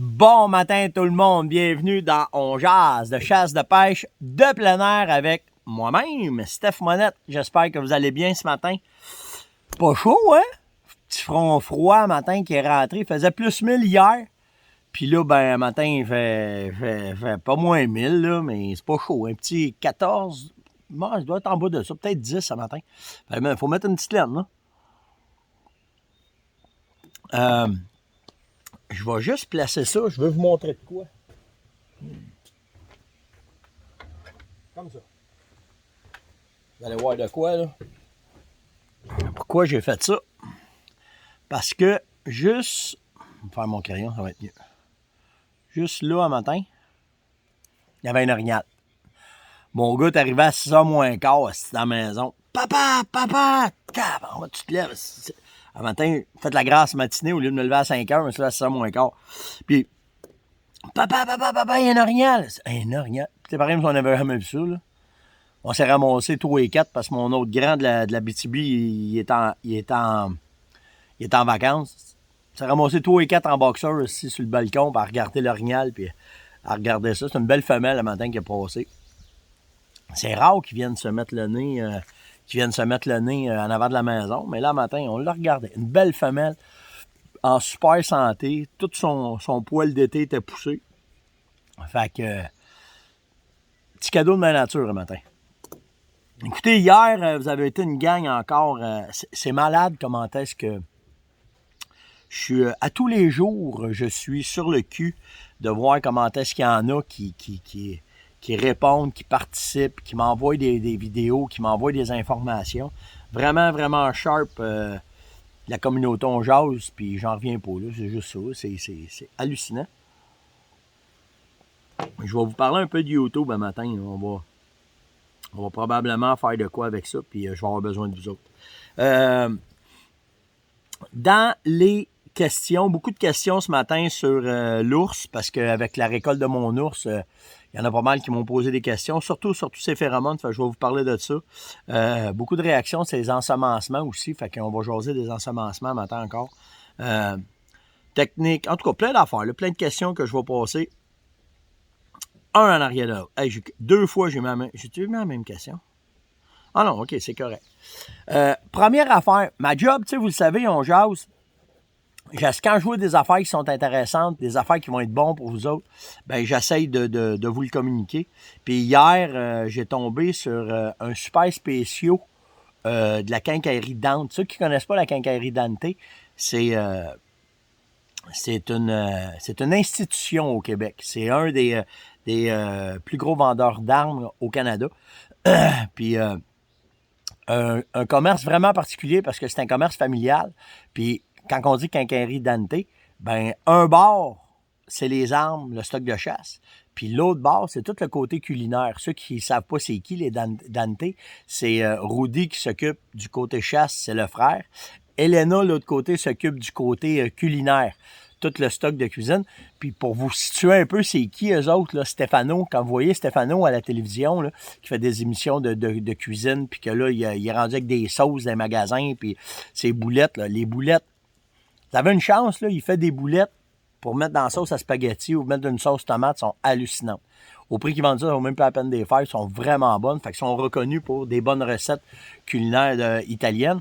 Bon matin tout le monde, bienvenue dans On Jase de chasse de pêche de plein air avec moi-même, Steph Monette. J'espère que vous allez bien ce matin. Pas chaud, hein? Petit front froid matin qui est rentré, il faisait plus 1000 hier. Puis là, ben, matin, il fait pas moins 1000, là, mais c'est pas chaud. Un petit 14, bon, je dois être en bas de ça, peut-être 10 ce matin. Il faut mettre une petite laine, là. Je vais juste placer ça. Je veux vous montrer de quoi. Comme ça. Vous allez voir de quoi, là. Pourquoi j'ai fait ça? Parce que juste... Je vais faire mon crayon, ça va être mieux. Juste là, un matin, il y avait une orignal. Mon gars est arrivé à 6h moins quart, c'était à la maison. Papa! Tu te lèves. Un matin, faites la grasse matinée, au lieu de me lever à 5h, je me suis levé à 6h moins quart. Puis, papa, il y a un orignal. Un orignal. C'est pareil, on n'avait jamais vu ça, là. On s'est ramassé 3 et 4 parce que mon autre grand de la BTB, il est en vacances. On s'est ramassé 3 et 4 en boxeur ici sur le balcon pour regarder l'orignal puis à regarder ça. C'est une belle femelle le matin qui a passé. C'est rare qu'ils viennent se mettre le nez en avant de la maison, mais là, le matin, on l'a regardé. Une belle femelle, en super santé, tout son poil d'été était poussé. Fait que, petit cadeau de ma nature le matin. Écoutez, hier, vous avez été une gang encore, c'est malade comment est-ce que je suis, à tous les jours, je suis sur le cul de voir comment est-ce qu'il y en a qui répondent, qui participent, qui m'envoient des vidéos, qui m'envoient des informations. Vraiment, vraiment sharp, la communauté On Jase, puis j'en reviens pas, là, c'est juste ça, c'est hallucinant. Je vais vous parler un peu de YouTube un matin, là. On va probablement faire de quoi avec ça, puis je vais avoir besoin de vous autres. Dans les questions, beaucoup de questions ce matin sur l'ours, parce qu'avec la récolte de mon ours, il y en a pas mal qui m'ont posé des questions, surtout sur tous ces phéromones, fait que je vais vous parler de ça. Beaucoup de réactions, c'est les ensemencements aussi, fait qu'on va jaser des ensemencements matin encore. Technique, en tout cas, plein d'affaires, là, plein de questions que je vais passer. Un en arrière de l'autre. Hey, 2 fois, j'ai mis la même question? Ah non, OK, c'est correct. Première affaire, ma job, tu sais, vous le savez, On Jase. Quand je vois des affaires qui sont intéressantes, des affaires qui vont être bonnes pour vous autres, ben j'essaye de vous le communiquer. Puis hier, j'ai tombé sur un super spécial de la quincaillerie Dante. Ceux qui ne connaissent pas la quincaillerie Dante, c'est une institution au Québec. C'est un des plus gros vendeurs d'armes au Canada. Puis un commerce vraiment particulier parce que c'est un commerce familial. Puis quand on dit quincaillerie Dante, ben un bar, c'est les armes, le stock de chasse. Puis l'autre bar, c'est tout le côté culinaire. Ceux qui ne savent pas c'est qui les Dante, c'est Rudy qui s'occupe du côté chasse, c'est le frère. Elena, l'autre côté, s'occupe du côté culinaire. Tout le stock de cuisine. Puis pour vous situer un peu, c'est qui eux autres, là, Stéphano, quand vous voyez Stéphano à la télévision, là, qui fait des émissions de cuisine, puis que là, il est rendu avec des sauces dans les magasins, puis ses boulettes, là, les boulettes. Vous avez une chance, là, il fait des boulettes pour mettre dans la sauce à spaghetti ou mettre dans une sauce tomate, sont hallucinantes. Au prix qu'ils vendent ça, ça vaut même pas la peine de les faire, ils sont vraiment bonnes, fait qu'ils sont reconnus pour des bonnes recettes culinaires italiennes.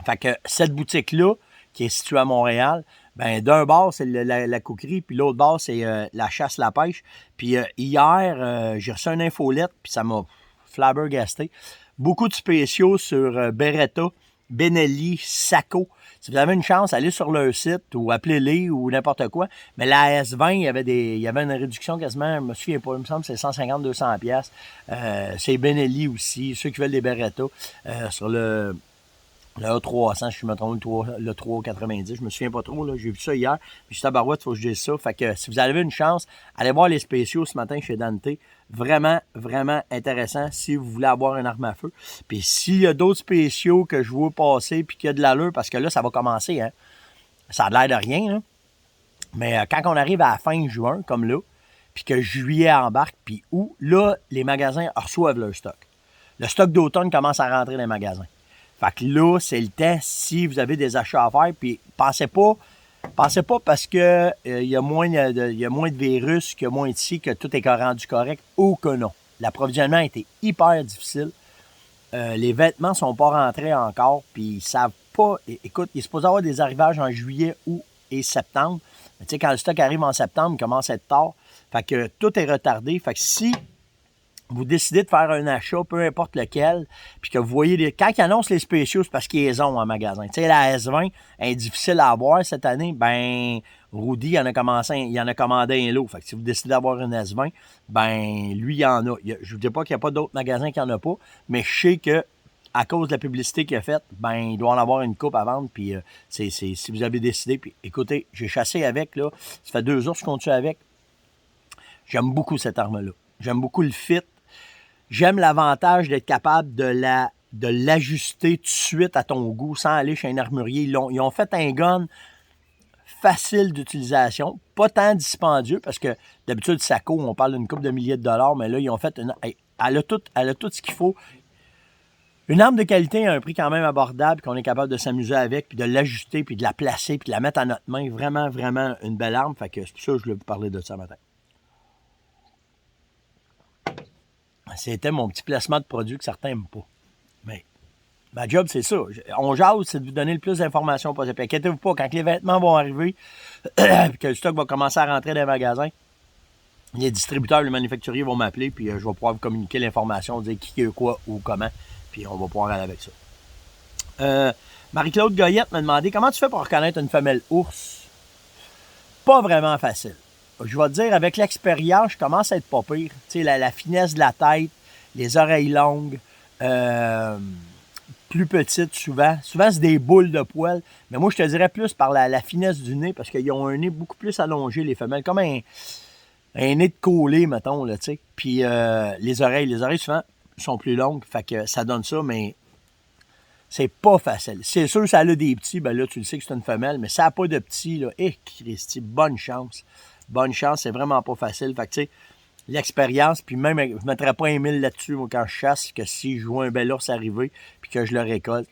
Fait que cette boutique-là, qui est située à Montréal, ben d'un bord, c'est la coquerie, puis l'autre bord, c'est la chasse, la pêche. Puis hier, j'ai reçu une infolette, puis ça m'a flabbergasté. Beaucoup de spéciaux sur Beretta, Benelli, Sacco. Si vous avez une chance, allez sur leur site ou appelez-les ou n'importe quoi. Mais la S20, il y avait une réduction quasiment, je me souviens pas, il me semble que c'est 150-200$. C'est Benelli aussi, ceux qui veulent des Beretta. Sur le A300, je me trompe, le 390, je me souviens pas trop, là, j'ai vu ça hier, puis je tabarouette, il faut que je dise ça. Fait que si vous avez une chance, allez voir les spéciaux ce matin chez Dante. Vraiment, vraiment intéressant si vous voulez avoir une arme à feu. Puis s'il y a d'autres spéciaux que je vois passer, puis qu'il y a de l'allure, parce que là, ça va commencer, hein. Ça a l'air de rien, là. Mais quand on arrive à la fin juin, comme là, puis que juillet embarque, puis août, là, les magasins reçoivent leur stock. Le stock d'automne commence à rentrer dans les magasins. Fait que là, c'est le temps si vous avez des achats à faire. Puis pensez pas Pensez pas parce que il y a moins de virus, qu'il y a moins de ci, que tout est rendu correct, ou que non. L'approvisionnement a été hyper difficile. Les vêtements sont pas rentrés encore, puis ils savent pas. Écoute, il est supposé avoir des arrivages en juillet, août et septembre. Mais tu sais, quand le stock arrive en septembre, il commence à être tard. Fait que tout est retardé. Fait que si vous décidez de faire un achat, peu importe lequel, puis que vous voyez, quand ils annoncent les spéciaux, c'est parce qu'ils les ont en magasin. Tu sais, la S20 est difficile à avoir cette année, ben, Rudy, il en a commandé un lot. Fait que si vous décidez d'avoir une S20, ben, lui, il y en a. Je ne vous dis pas qu'il n'y a pas d'autres magasins qui n'en a pas, mais je sais que à cause de la publicité qu'il a faite, ben, il doit en avoir une coupe à vendre, puis si vous avez décidé, puis écoutez, j'ai chassé avec, là, ça fait 2 jours que je continue avec. J'aime beaucoup cette arme-là. J'aime beaucoup le fit. J'aime l'avantage d'être capable de l'ajuster tout de suite à ton goût sans aller chez un armurier. Ils ont fait un gun facile d'utilisation, pas tant dispendieux, parce que d'habitude, Sako, on parle d'une couple de milliers de dollars, mais là, ils ont fait elle a tout ce qu'il faut. Une arme de qualité à un prix quand même abordable, qu'on est capable de s'amuser avec, puis de l'ajuster, puis de la placer, puis de la mettre à notre main. Vraiment, vraiment une belle arme. Fait que c'est pour ça que je voulais vous parler de ça matin. C'était mon petit placement de produit que certains n'aiment pas. Mais ma job, c'est ça. On jase, c'est de vous donner le plus d'informations possible. Puis inquiétez-vous pas, quand les vêtements vont arriver, puis que le stock va commencer à rentrer dans les magasins, les distributeurs, les manufacturiers vont m'appeler, puis je vais pouvoir vous communiquer l'information, dire qui, quoi, ou comment, puis on va pouvoir aller avec ça. Marie-Claude Goyette m'a demandé comment tu fais pour reconnaître une femelle ours. Pas vraiment facile. Je vais te dire, avec l'expérience, je commence à être pas pire. Tu sais, la finesse de la tête, les oreilles longues, plus petites souvent. Souvent, c'est des boules de poils. Mais moi, je te dirais plus par la finesse du nez, parce qu'ils ont un nez beaucoup plus allongé, les femelles. Comme un nez de collé, mettons, là, tu sais. Puis les oreilles, souvent, sont plus longues. Fait que ça donne ça, mais c'est pas facile. C'est sûr, ça a des petits, ben là, tu le sais que c'est une femelle, mais ça n'a pas de petits, là. Christy, bonne chance. Bonne chance, c'est vraiment pas facile. Fait que, tu sais, l'expérience, puis même, je ne mettrais pas 1 000 là-dessus, moi, quand je chasse, que si je vois un bel ours arriver, puis que je le récolte,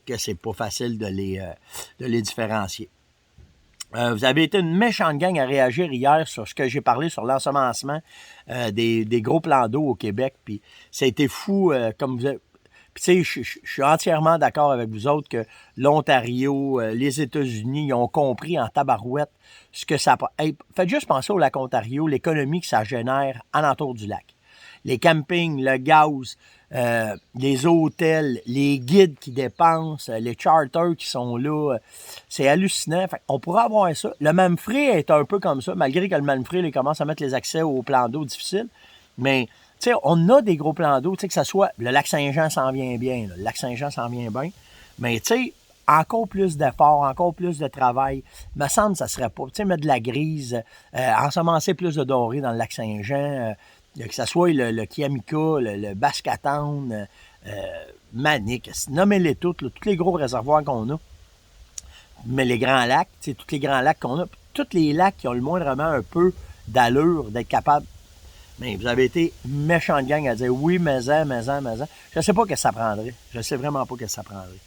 que c'est pas facile de les différencier. Vous avez été une méchante gang à réagir hier sur ce que j'ai parlé sur l'ensemencement des gros plans d'eau au Québec, puis ça a été fou, comme vous avez... Puis tu sais, je suis entièrement d'accord avec vous autres que l'Ontario, les États-Unis, ils ont compris en tabarouette ce que ça... Hey, faites juste penser au lac Ontario, l'économie que ça génère alentour du lac. Les campings, le gaz, les hôtels, les guides qui dépensent, les charters qui sont là, c'est hallucinant. Fait on pourrait avoir ça. Le Memphrey est un peu comme ça, malgré que le Memphrey il commence à mettre les accès aux plans d'eau difficiles. Mais tu sais, on a des gros plans d'eau, tu sais, que ça soit... Le lac Saint-Jean s'en vient bien, là. Le lac Saint-Jean s'en vient bien. Mais tu sais, encore plus d'efforts, encore plus de travail. Il me semble que ça serait pas... Tu sais, mettre de la grise, ensemencer plus de doré dans le lac Saint-Jean, que ça soit le Kiamika, le Bascatown, Manic, nommez-les toutes, là, tous les gros réservoirs qu'on a. Mais les grands lacs, tu sais, tous les grands lacs qu'on a, tous les lacs qui ont le moindrement un peu d'allure d'être capable. Mais vous avez été méchante gang à dire oui, mais. Je ne sais pas ce que ça prendrait. Je ne sais vraiment pas ce que ça prendrait.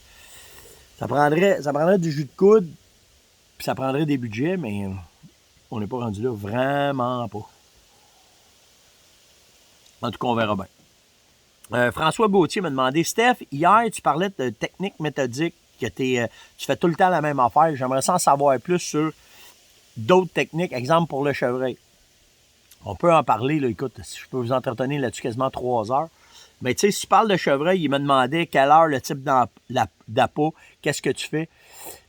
Ça prendrait du jus de coude, puis ça prendrait des budgets, mais on n'est pas rendu là. Vraiment pas. En tout cas, on verra bien. François Gauthier m'a demandé, Steph, hier, tu parlais de technique méthodique, que tu fais tout le temps la même affaire. J'aimerais en savoir plus sur d'autres techniques. Exemple pour le chevreuil. On peut en parler, là, écoute, si je peux vous entretenir là-dessus quasiment 3 heures. Mais tu sais, si tu parles de chevreuil, il me demandait quelle heure, le type d'appât, qu'est-ce que tu fais.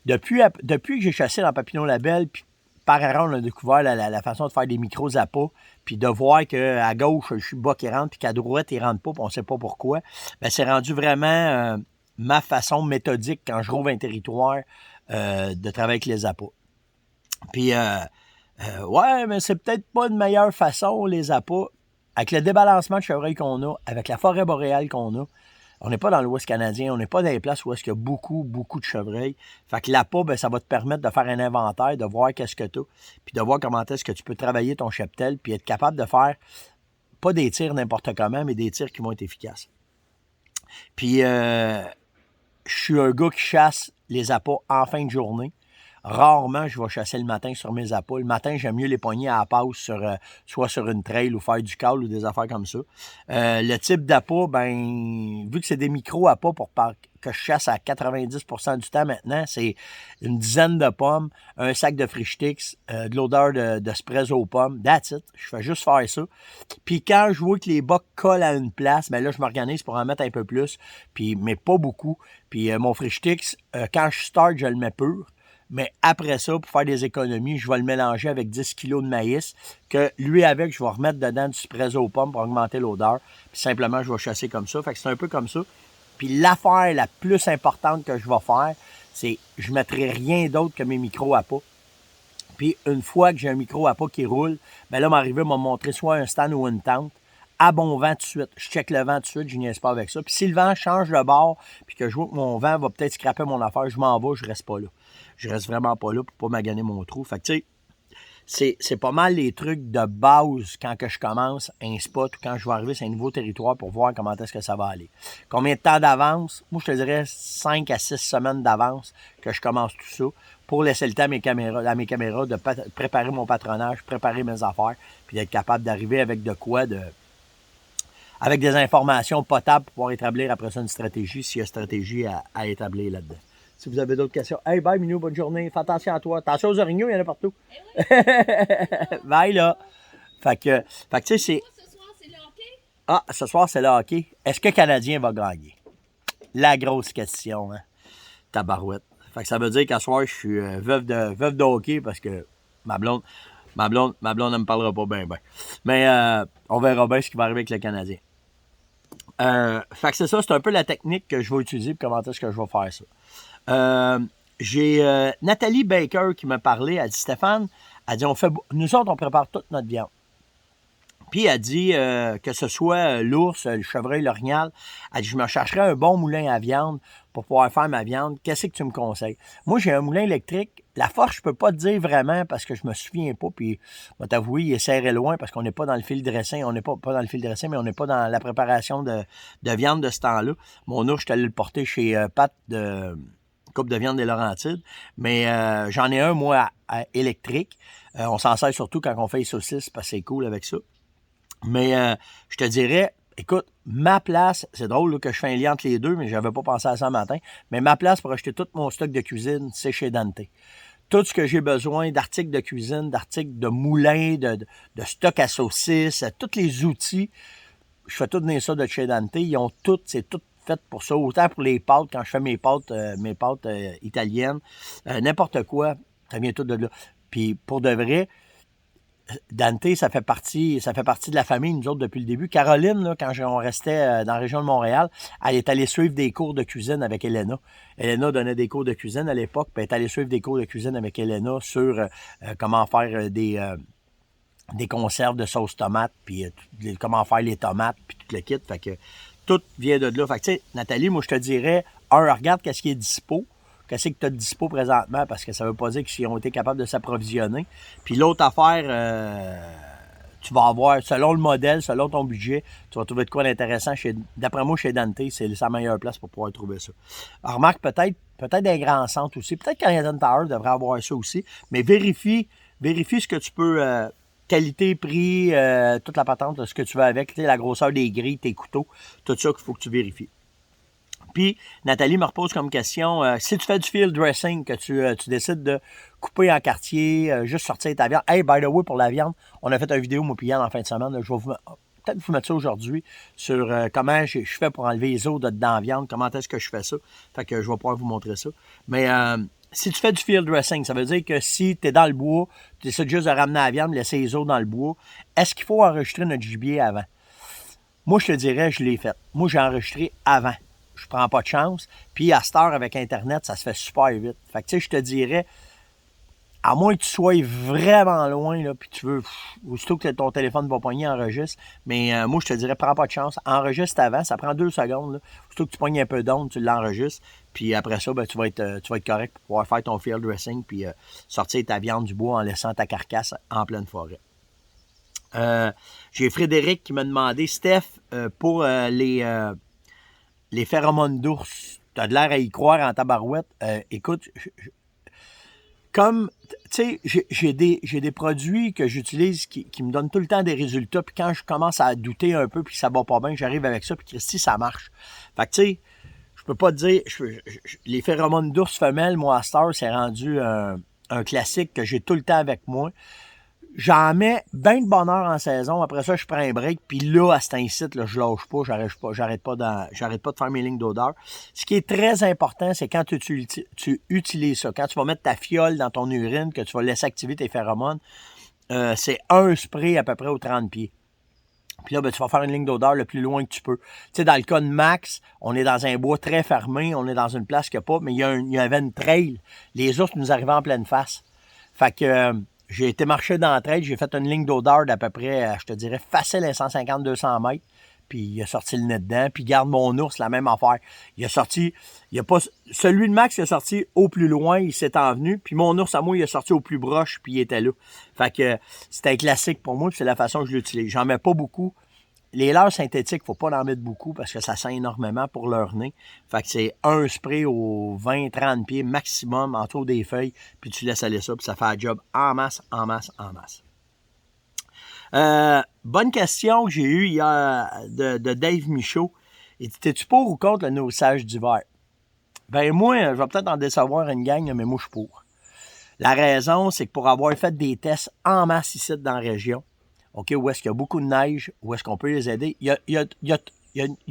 Depuis que j'ai chassé dans Papineau-Labelle, puis par erreur, on a découvert la façon de faire des micros-appâts, puis de voir qu'à gauche, je suis bas qui rentre, puis qu'à droite, il rentre pas, puis on ne sait pas pourquoi. Ben, c'est rendu vraiment ma façon méthodique quand je rouvre un territoire de travailler avec les appâts. Puis... ouais, mais c'est peut-être pas une meilleure façon, les appâts. Avec le débalancement de chevreuil qu'on a, avec la forêt boréale qu'on a, on n'est pas dans l'Ouest canadien, on n'est pas dans les places où est-ce qu'il y a beaucoup, beaucoup de chevreuil. Fait que l'appât, ben, ça va te permettre de faire un inventaire, de voir qu'est-ce que tu as, puis de voir comment est-ce que tu peux travailler ton cheptel, puis être capable de faire, pas des tirs n'importe comment, mais des tirs qui vont être efficaces. Puis, je suis un gars qui chasse les appâts en fin de journée. Rarement, je vais chasser le matin sur mes appâts. Le matin, j'aime mieux les pogner à la passe, soit sur une trail ou faire du call ou des affaires comme ça. Le type d'appât, ben, vu que c'est des micro-appâts que je chasse à 90% du temps maintenant, c'est une dizaine de pommes, un sac de Frichtix, de l'odeur de spraise aux pommes. That's it. Je fais juste faire ça. Puis quand je vois que les bocs collent à une place, ben là, je m'organise pour en mettre un peu plus, mais pas beaucoup. Puis mon Frichtix, quand je start, je le mets pur. Mais après ça, pour faire des économies, je vais le mélanger avec 10 kilos de maïs que lui avec, je vais remettre dedans du spraise aux pommes pour augmenter l'odeur. Puis simplement, je vais chasser comme ça. Fait que c'est un peu comme ça. Puis l'affaire la plus importante que je vais faire, c'est je ne mettrai rien d'autre que mes micros à pas. Puis une fois que j'ai un micro à pas qui roule, ben là, m'arriver m'a montré soit un stand ou une tente. À bon vent tout de suite. Je check le vent tout de suite, je niaise pas avec ça. Puis si le vent change de bord, puis que je vois que mon vent va peut-être scraper mon affaire, je m'en vais, je reste pas là. Je reste vraiment pas là pour pas maganer mon trou. Fait que tu sais, c'est pas mal les trucs de base quand que je commence un spot ou quand je vais arriver sur un nouveau territoire pour voir comment est-ce que ça va aller. Combien de temps d'avance? Moi, je te dirais 5 à 6 semaines d'avance que je commence tout ça pour laisser le temps à mes caméras de préparer mon patronage, préparer mes affaires, puis d'être capable d'arriver avec de quoi avec des informations potables pour pouvoir établir après ça une stratégie, s'il y a stratégie à établir là-dedans. Si vous avez d'autres questions. Hey, bye, Minou, bonne journée. Fais attention à toi. Attention aux orignaux, il y en a partout. Eh oui. Bye, là. Fait que tu sais, c'est. Ce soir, c'est le hockey? Ah, ce soir, c'est le hockey. Est-ce que le Canadien va gagner? La grosse question, hein. Tabarouette. Fait que ça veut dire qu'à soir, je suis veuve de hockey parce que ma blonde ne me parlera pas bien. Mais on verra bien ce qui va arriver avec le Canadien. Fait que c'est ça, c'est un peu la technique que je vais utiliser pour comment est-ce que je vais faire ça. J'ai Nathalie Baker qui m'a parlé. Elle dit, Stéphane, elle dit, nous autres, on prépare toute notre viande. Puis elle dit que ce soit l'ours, le chevreuil, l'orignal, elle dit, je me chercherais un bon moulin à viande pour pouvoir faire ma viande. Qu'est-ce que tu me conseilles? Moi, j'ai un moulin électrique. La force, je peux pas te dire vraiment parce que je me souviens pas. Puis, je vais t'avouer, il est serré loin parce qu'on n'est pas dans le fil dressing. On n'est pas dans le fil dressing, mais on n'est pas dans la préparation de viande de ce temps-là. Mon ours, je suis allé le porter chez Pat de coupe de viande des Laurentides. Mais j'en ai un, moi, électrique. On s'en sert surtout quand on fait les saucisses parce que c'est cool avec ça. Mais je te dirais, écoute, ma place, c'est drôle là, que je fais un lien entre les deux, mais je n'avais pas pensé à ça ce matin, mais ma place pour acheter tout mon stock de cuisine, c'est chez Dante. Tout ce que j'ai besoin d'articles de cuisine, d'articles de moulin, de stock à saucisses, tous les outils, je fais tout venir ça de chez Dante. Ils ont tout, c'est tout fait pour ça. Autant pour les pâtes, quand je fais mes pâtes italiennes, n'importe quoi, ça vient tout de là. Puis pour de vrai, Dante, ça fait partie de la famille, nous autres, depuis le début. Caroline, là, quand on restait dans la région de Montréal, elle est allée suivre des cours de cuisine avec Elena. Elena donnait des cours de cuisine à l'époque, puis elle est allée suivre des cours de cuisine avec Elena sur comment faire des conserves de sauce tomate, puis comment faire les tomates, puis tout le kit. Fait que tout vient de là. Fait que, tu sais, Nathalie, moi, je te dirais, regarde qu'est-ce qui est dispo. Qu'est-ce que tu as de dispo présentement, parce que ça ne veut pas dire qu'ils ont été capables de s'approvisionner. Puis l'autre affaire, tu vas avoir, selon le modèle, selon ton budget, tu vas trouver de quoi d'intéressant. D'après moi, chez Dante, c'est sa meilleure place pour pouvoir trouver ça. Alors, remarque, peut-être des grands centres aussi. Peut-être Canadian Tower devrait avoir ça aussi. Mais vérifie ce que tu peux... qualité, prix, toute la patente, ce que tu veux avec, la grosseur des grilles, tes couteaux, tout ça qu'il faut que tu vérifies. Puis, Nathalie me repose comme question, si tu fais du field dressing, que tu décides de couper en quartier, juste sortir ta viande. Hey, by the way, pour la viande, on a fait une vidéo, moi puis Yann, en fin de semaine. Là, je vais peut-être vous mettre ça aujourd'hui sur comment je fais pour enlever les os de dedans la viande, comment est-ce que je fais ça. Fait que je vais pouvoir vous montrer ça. Mais si tu fais du field dressing, ça veut dire que si tu es dans le bois, tu essaies juste de ramener la viande, laisser les os dans le bois, est-ce qu'il faut enregistrer notre gibier avant? Moi, je te dirais, je l'ai fait. Moi, j'ai enregistré avant. Je prends pas de chance. Puis à cette heure, avec Internet, ça se fait super vite. Fait que tu sais, je te dirais, à moins que tu sois vraiment loin, là, puis tu veux, aussitôt que ton téléphone va pogner, enregistre. Mais moi, je te dirais, prends pas de chance. Enregistre avant, ça prend 2 secondes. Là. Aussitôt que tu pognes un peu d'onde, tu l'enregistres. Puis après ça, ben, tu vas être correct pour pouvoir faire ton field dressing puis sortir ta viande du bois en laissant ta carcasse en pleine forêt. J'ai Frédéric qui m'a demandé, Steph, pour les phéromones d'ours, t'as de l'air à y croire en tabarouette. Écoute, comme, tu sais, j'ai des produits que j'utilise qui me donnent tout le temps des résultats, puis quand je commence à douter un peu, puis que ça va pas bien, j'arrive avec ça, puis Christy, ça marche. Fait que, tu sais, je peux pas te dire, les phéromones d'ours femelles, moi, à Star, c'est rendu un classique que j'ai tout le temps avec moi. J'en mets bien de bonne heure en saison. Après ça, je prends un break. Puis là, à cet incite, là, je lâche pas, j'arrête pas de faire mes lignes d'odeur. Ce qui est très important, c'est quand tu utilises ça. Quand tu vas mettre ta fiole dans ton urine, que tu vas laisser activer tes phéromones, c'est un spray à peu près aux 30 pieds. Puis là, ben, tu vas faire une ligne d'odeur le plus loin que tu peux. Tu sais, dans le cas de Max, on est dans un bois très fermé, on est dans une place qu'il n'y a pas, mais il y avait une trail. Les ours nous arrivaient en pleine face. Fait que j'ai été marcher dans la trail, j'ai fait une ligne d'odeur d'à peu près, je te dirais, facile à 150-200 mètres. Puis il a sorti le nez dedans. Puis garde mon ours, la même affaire. Il a sorti, il a pas, celui de Max, il a sorti au plus loin, il s'est envenu. Puis mon ours à moi, il a sorti au plus proche, puis il était là. Fait que c'était un classique pour moi, puis c'est la façon que je l'utilise. J'en mets pas beaucoup. Les leurres synthétiques, faut pas en mettre beaucoup parce que ça sent énormément pour leur nez. Fait que c'est un spray aux 20-30 pieds maximum autour des feuilles, puis tu laisses aller ça, puis ça fait un job en masse, en masse, en masse. Bonne question que j'ai eue hier de Dave Michaud. Il dit, t'es-tu pour ou contre le nourrissage d'hiver? Ben moi, je vais peut-être en décevoir une gang, mais moi je suis pour. La raison, c'est que pour avoir fait des tests en masse ici dans la région, OK, où est-ce qu'il y a beaucoup de neige, où est-ce qu'on peut les aider, il y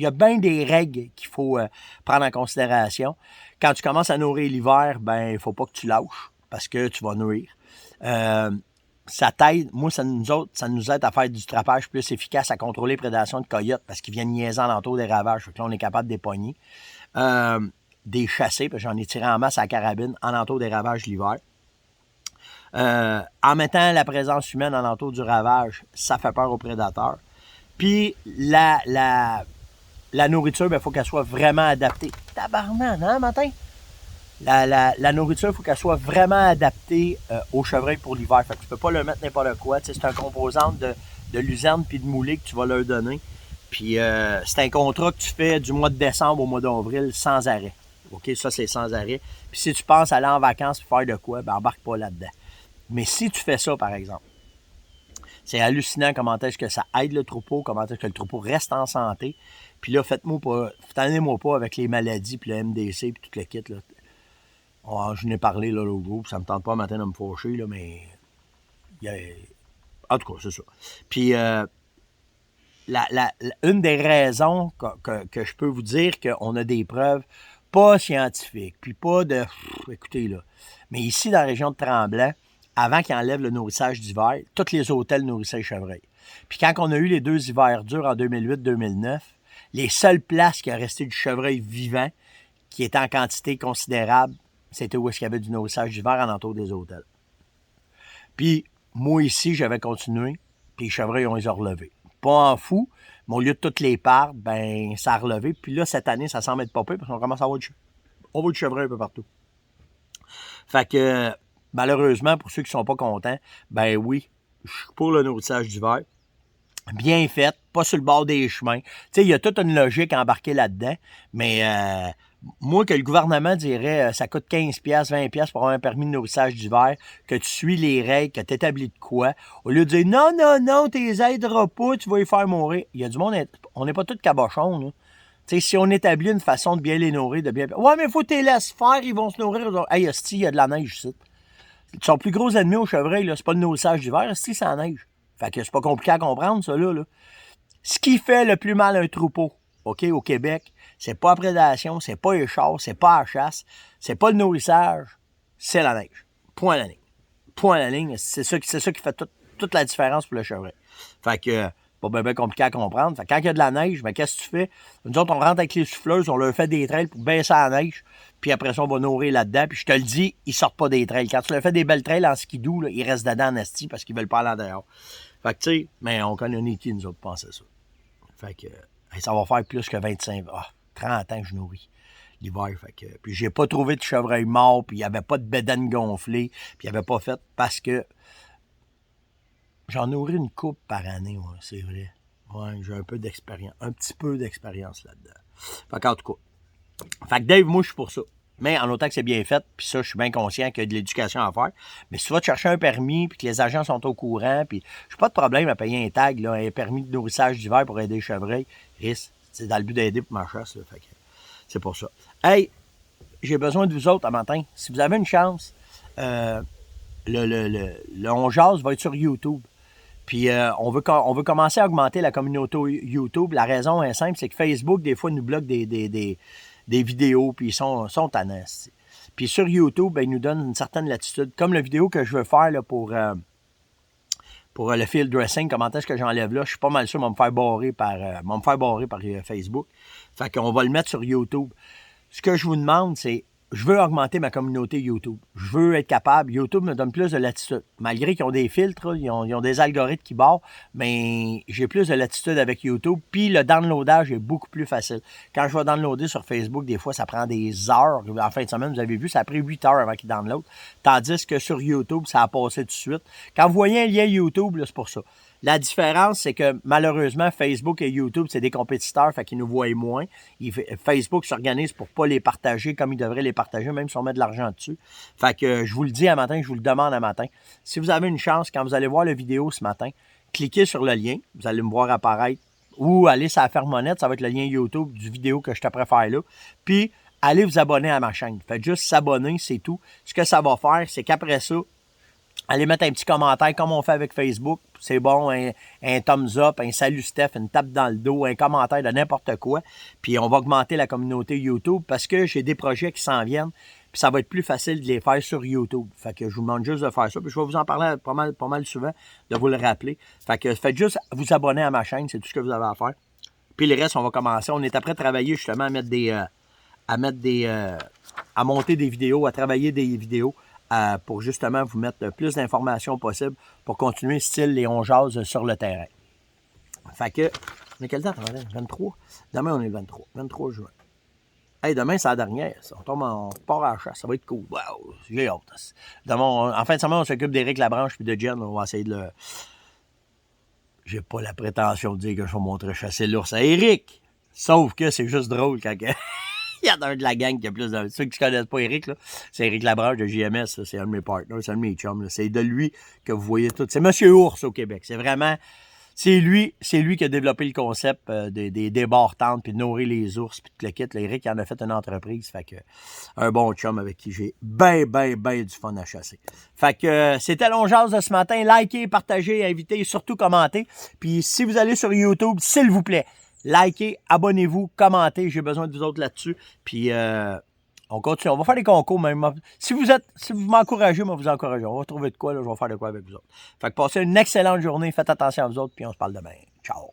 a bien des règles qu'il faut prendre en considération. Quand tu commences à nourrir l'hiver, ben il faut pas que tu lâches parce que tu vas nourrir. Ça t'aide, moi, ça nous aide à faire du trapage plus efficace, à contrôler les prédations de coyotes parce qu'ils viennent niaiser alentour des ravages. Fait que là, on est capable de les pogner. Des chasser, parce que j'en ai tiré en masse à la carabine alentour des ravages l'hiver. En mettant la présence humaine alentour du ravage, ça fait peur aux prédateurs. Puis la nourriture, il faut qu'elle soit vraiment adaptée. Tabarnak, hein, matin? La nourriture, il faut qu'elle soit vraiment adaptée au chevreuil pour l'hiver. Fait que tu peux pas le mettre n'importe quoi. Tu sais, c'est un composant de luzerne puis de moulée que tu vas leur donner. Puis c'est un contrat que tu fais du mois de décembre au mois d'avril sans arrêt. OK, ça c'est sans arrêt. Puis si tu penses aller en vacances pour faire de quoi, ben embarque pas là-dedans. Mais si tu fais ça, par exemple, c'est hallucinant comment est-ce que ça aide le troupeau, comment est-ce que le troupeau reste en santé. Puis là, faites-moi pas avec les maladies, puis le MDC, puis tout le kit. Là. Je n'ai parlé là, l'autre jour, puis ça me tente pas matin de me fâcher, là, mais... En tout cas, c'est ça. Puis, une des raisons que je peux vous dire qu'on a des preuves pas scientifiques, puis pas de... écoutez, là. Mais ici, dans la région de Tremblant, avant qu'ils enlèvent le nourrissage d'hiver, tous les hôtels nourrissaient les chevreuils. Puis quand on a eu les 2 hivers durs en 2008-2009, les seules places qui a resté du chevreuil vivant, qui était en quantité considérable, c'était où est-ce qu'il y avait du nourrissage d'hiver en entour des hôtels. Puis, moi ici, j'avais continué, puis les chevreuils, on les a relevés. Pas en fou, mais au lieu de toutes les parts, ben, ça a relevé. Puis là, cette année, ça semble être pas pire, parce qu'on commence à avoir du chevreuil un peu partout. Fait que, malheureusement, pour ceux qui sont pas contents, ben oui, je suis pour le nourrissage d'hiver. Bien fait, pas sur le bord des chemins. Tu sais, il y a toute une logique embarquée là-dedans, mais moi, que le gouvernement dirait ça coûte 15$, 20$ pour avoir un permis de nourrissage d'hiver, que tu suis les règles, que tu établis de quoi, au lieu de dire non, tu les aideras pas, tu vas les faire mourir. Il y a du monde, on n'est pas tous cabochons, là. Tu sais, si on établit une façon de bien les nourrir, de bien... Ouais, mais il faut que tu les laisses faire, ils vont se nourrir. Hey, hostie, il y a de la neige ici. Son plus gros ennemi au chevreuil, là, c'est pas le nourrissage d'hiver, hostie, c'est la neige. Fait que c'est pas compliqué à comprendre, ça, là. Ce qui fait le plus mal à un troupeau, OK, au Québec, c'est pas la prédation, c'est pas les chars, c'est pas la chasse, c'est pas le nourrissage, c'est la neige. Point à la ligne. Point à la ligne, c'est ça qui fait toute la différence pour le chevreuil. Fait que, pas bien compliqué à comprendre. Fait que quand il y a de la neige, ben qu'est-ce que tu fais? Nous autres, on rentre avec les souffleuses, on leur fait des trails pour baisser la neige, puis après ça, on va nourrir là-dedans, puis je te le dis, ils sortent pas des trails. Quand tu leur fais des belles trails en skidoo, là, ils restent dedans en esti parce qu'ils veulent pas aller en dehors. Fait que, tu sais, mais on connaît qui, nous autres, penser ça. Fait que, ça va faire plus que 30 ans que je nourris l'hiver. Fait que, puis j'ai pas trouvé de chevreuil mort, puis il y avait pas de bédaine gonflée, puis il avait pas fait parce que j'en nourris une coupe par année, ouais, c'est vrai. Ouais, j'ai un petit peu d'expérience là-dedans. Fait qu'en tout cas. Fait que Dave, moi, je suis pour ça. Mais en autant que c'est bien fait, puis ça, je suis bien conscient qu'il y a de l'éducation à faire. Mais si tu vas te chercher un permis, puis que les agents sont au courant, puis j'ai pas de problème à payer un tag, là, un permis de nourrissage d'hiver pour aider les chevreuils, c'est dans le but d'aider pour ma chasse. Là, fait que c'est pour ça. Hey, j'ai besoin de vous autres un matin. Si vous avez une chance, le On Jase va être sur YouTube. Puis on veut commencer à augmenter la communauté YouTube. La raison est simple, c'est que Facebook, des fois, nous bloque des vidéos, puis ils sont tannants. Puis sur YouTube, ben, ils nous donnent une certaine latitude. Comme la vidéo que je veux faire là, pour le field dressing, comment est-ce que j'enlève là, je suis pas mal sûr de me faire barrer par Facebook. Fait qu'on va le mettre sur YouTube. Ce que je vous demande, c'est, je veux augmenter ma communauté YouTube. Je veux être capable. YouTube me donne plus de latitude. Malgré qu'ils ont des filtres, ils ont des algorithmes qui barrent, mais j'ai plus de latitude avec YouTube. Puis le downloadage est beaucoup plus facile. Quand je vais downloader sur Facebook, des fois, ça prend des heures. En fin de semaine, vous avez vu, ça a pris 8 heures avant qu'il download. Tandis que sur YouTube, ça a passé tout de suite. Quand vous voyez un lien YouTube, là, c'est pour ça. La différence, c'est que malheureusement, Facebook et YouTube, c'est des compétiteurs, fait qu'ils nous voient moins. Facebook s'organise pour pas les partager comme ils devraient les partager, même si on met de l'argent dessus. Fait que je vous le dis à matin, je vous le demande à matin. Si vous avez une chance, quand vous allez voir la vidéo ce matin, cliquez sur le lien, vous allez me voir apparaître, ou allez sur la fermonnette, ça va être le lien YouTube du vidéo que je te préfère là. Puis, allez vous abonner à ma chaîne. Faites juste s'abonner, c'est tout. Ce que ça va faire, c'est qu'après ça, allez mettre un petit commentaire comme on fait avec Facebook. C'est bon, un thumbs up, un salut Steph, une tape dans le dos, un commentaire de n'importe quoi. Puis on va augmenter la communauté YouTube parce que j'ai des projets qui s'en viennent. Puis ça va être plus facile de les faire sur YouTube. Fait que je vous demande juste de faire ça. Puis je vais vous en parler pas mal souvent, de vous le rappeler. Fait que faites juste vous abonner à ma chaîne, c'est tout ce que vous avez à faire. Puis le reste, on va commencer. On est après travailler justement à monter des vidéos, à travailler des vidéos. Pour justement vous mettre le plus d'informations possible pour continuer style les On Jase sur le terrain. Fait que, on est quelle date? 23? Demain, on est le 23 juin. Hey, demain, c'est la dernière. Ça. On part à la chasse. Ça va être cool. Wow, j'ai hâte. Demain, en fin de semaine, on s'occupe d'Éric Labranche puis de Jen. On va essayer de le... J'ai pas la prétention de dire que je vais montrer chasser l'ours à Éric. Sauf que c'est juste drôle quand... Il y en a un de la gang qui a plus de... Ceux qui ne connaissent pas Éric, là, c'est Éric Labranche de JMS. C'est un de mes partners, c'est un de mes chums. Là. C'est de lui que vous voyez tout. C'est Monsieur Ours au Québec. C'est vraiment... C'est lui qui a développé le concept des débarres-tentes puis de nourrir les ours puis tout le kit. Là, Éric il en a fait une entreprise. Fait que un bon chum avec qui j'ai ben du fun à chasser. Fait que c'était l'On Jase de ce matin. Likez, partagez, invitez, surtout commentez. Puis si vous allez sur YouTube, s'il vous plaît, likez, abonnez-vous, commentez. J'ai besoin de vous autres là-dessus. Puis on continue. On va faire des concours même. Si vous m'encouragez, moi vous encouragez. On va trouver de quoi, là, je vais faire de quoi avec vous autres. Fait que passez une excellente journée. Faites attention à vous autres, puis on se parle demain. Ciao.